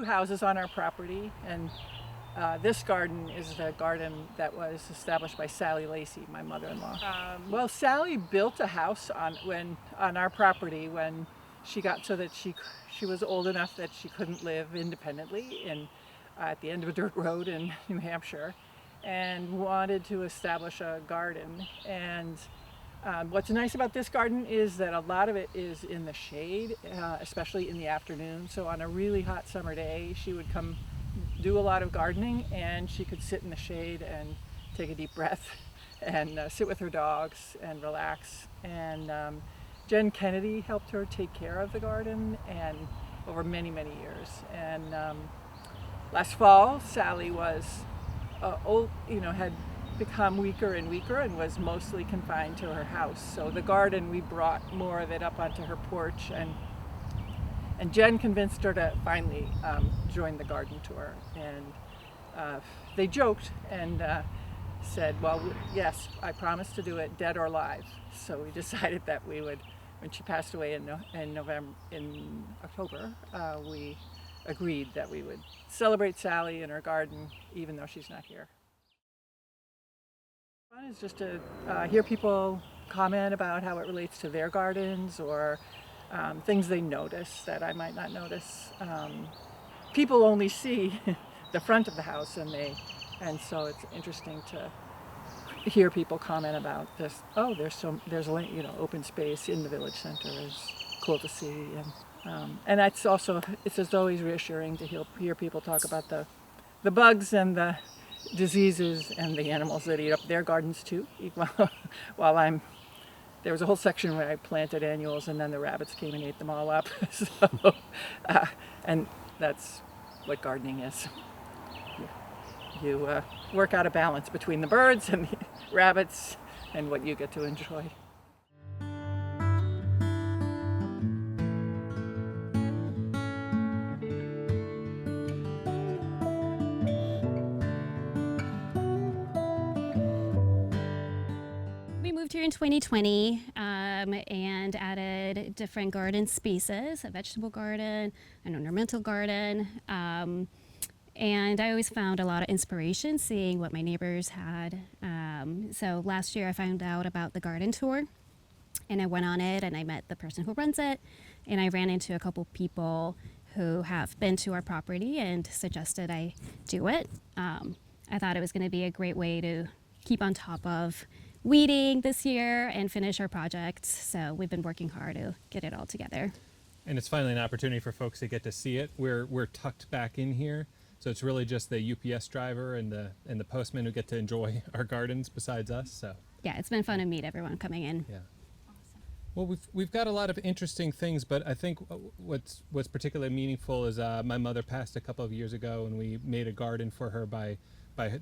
two houses on our property, and this garden is the garden that was established by Sally Lacey, my mother-in-law. Well, Sally built a house on our property when she got so that she was old enough that she couldn't live independently at the end of a dirt road in New Hampshire, and wanted to establish a garden. And what's nice about this garden is that a lot of it is in the shade, especially in the afternoon. So on a really hot summer day, she would come do a lot of gardening, and she could sit in the shade and take a deep breath and sit with her dogs and relax. And Jen Kennedy helped her take care of the garden and over many, many years. And last fall, Sally was had become weaker and weaker and was mostly confined to her house. So the garden, we brought more of it up onto her porch, and Jen convinced her to finally join the garden tour. And they joked and said, well, yes, I promise to do it dead or alive. So we decided that we would, when she passed away in October, we agreed that we would celebrate Sally in her garden, even though she's not here. Fun is just to hear people comment about how it relates to their gardens, or things they notice that I might not notice. People only see the front of the house, and so it's interesting to hear people comment about this. Oh, there's open space in the village center is cool to see, and it's always reassuring to hear people talk about the bugs and the diseases and the animals that eat up their gardens too. While there was a whole section where I planted annuals, and then the rabbits came and ate them all up. So, and that's what gardening is. You work out a balance between the birds and the rabbits and what you get to enjoy. We moved here in 2020 and added different garden spaces, a vegetable garden, an ornamental garden, and I always found a lot of inspiration seeing what my neighbors had. So last year I found out about the garden tour, and I went on it, and I met the person who runs it, and I ran into a couple people who have been to our property and suggested I do it. I thought it was going to be a great way to keep on top of weeding this year and finish our project. So we've been working hard to get it all together. And it's finally an opportunity for folks to get to see it. We're tucked back in here, so it's really just the UPS driver and the postman who get to enjoy our gardens besides us. So yeah, it's been fun to meet everyone coming in. Yeah. Awesome. Well, we've got a lot of interesting things, but I think what's particularly meaningful is my mother passed a couple of years ago, and we made a garden for her by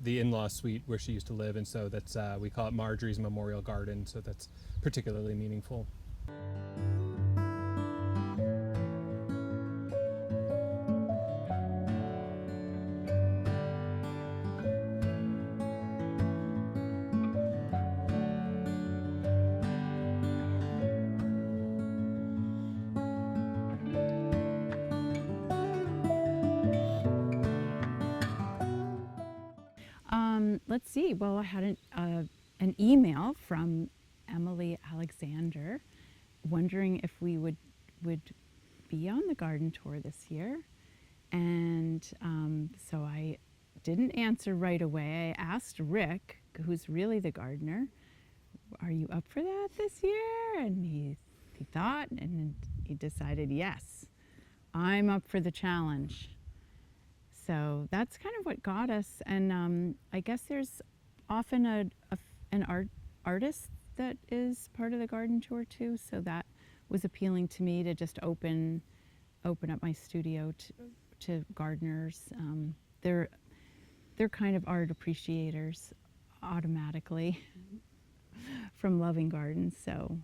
the in-law suite where she used to live, and so that's we call it Marjorie's Memorial Garden, so that's particularly meaningful. Let's see. Well, I had an email from Emily Alexander wondering if we would be on the garden tour this year. And so I didn't answer right away. I asked Rick, who's really the gardener, are you up for that this year? And he thought, and he decided, yes, I'm up for the challenge. So that's kind of what got us, and I guess there's often an artist that is part of the garden tour too. So that was appealing to me, to just open up my studio to gardeners. They're kind of art appreciators automatically from loving gardens. So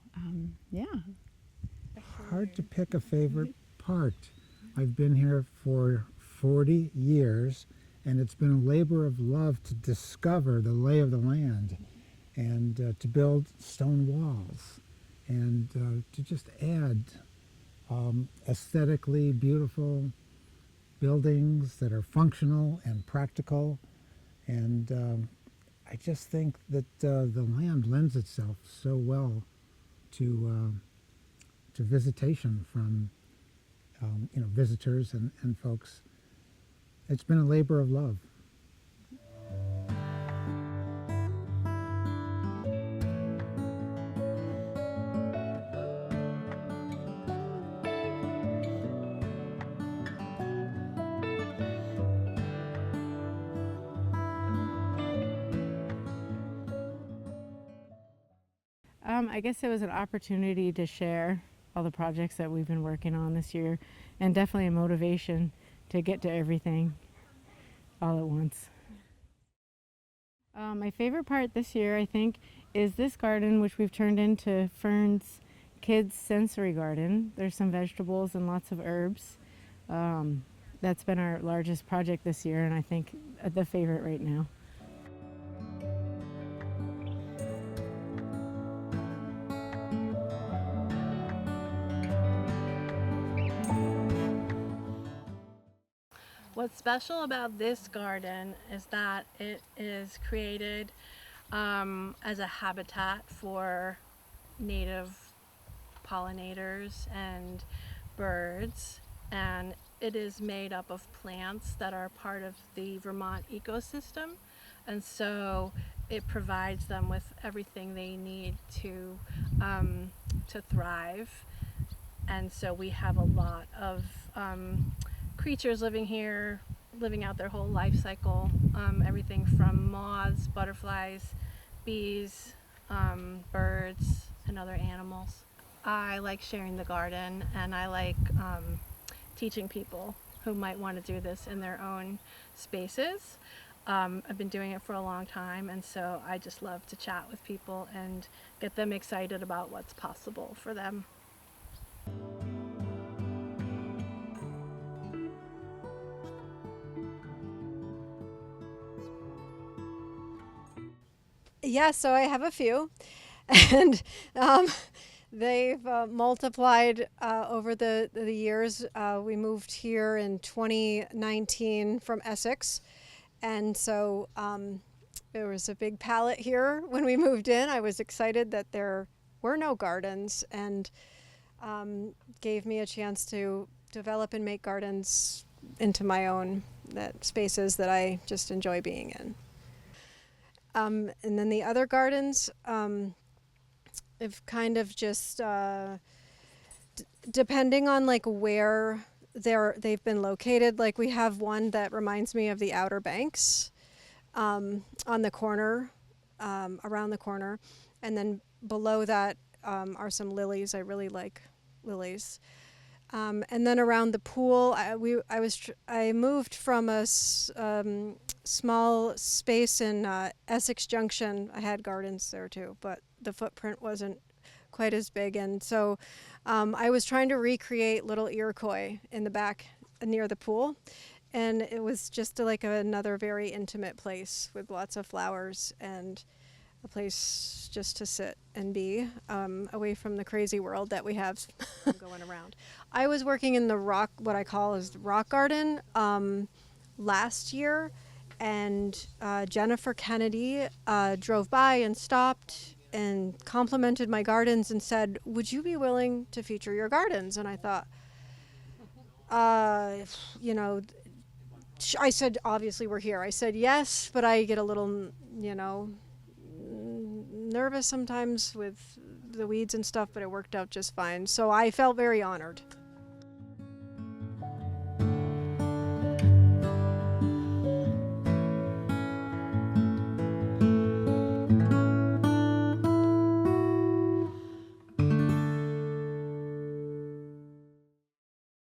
yeah. Hard to pick a favorite part. I've been here for 40 years, and it's been a labor of love to discover the lay of the land, and to build stone walls, and to just add aesthetically beautiful buildings that are functional and practical. And I just think that the land lends itself so well to visitation from visitors and folks. It's been a labor of love. I guess it was an opportunity to share all the projects that we've been working on this year, and definitely a motivation to get to everything all at once. My favorite part this year, I think, is this garden, which we've turned into Fern's Kids Sensory Garden. There's some vegetables and lots of herbs. That's been our largest project this year, and I think the favorite right now. What's special about this garden is that it is created as a habitat for native pollinators and birds, and it is made up of plants that are part of the Vermont ecosystem, and so it provides them with everything they need to thrive. And so we have a lot of creatures living here, living out their whole life cycle, everything from moths, butterflies, bees, birds, and other animals. I like sharing the garden, and I like teaching people who might want to do this in their own spaces. I've been doing it for a long time, and so I just love to chat with people and get them excited about what's possible for them. Yeah, so I have a few, and they've multiplied over the years. We moved here in 2019 from Essex, and so there was a big palette here when we moved in. I was excited that there were no gardens, and gave me a chance to develop and make gardens into my own spaces that I just enjoy being in. And then the other gardens have kind of just, depending on like where they've been located, like we have one that reminds me of the Outer Banks on the corner, around the corner. And then below that are some lilies. I really like lilies. And then around the pool, I moved from a small space in Essex Junction. I had gardens there too, but the footprint wasn't quite as big, and so I was trying to recreate Little Iroquois in the back near the pool, and it was just like another very intimate place with lots of flowers and a place just to sit and be away from the crazy world that we have going around. I was working in the what I call is the rock garden last year, and Jennifer Kennedy drove by and stopped and complimented my gardens and said, "Would you be willing to feature your gardens?" And I thought, I said, obviously we're here. I said yes, but I get a little, nervous sometimes with the weeds and stuff, but it worked out just fine. So I felt very honored.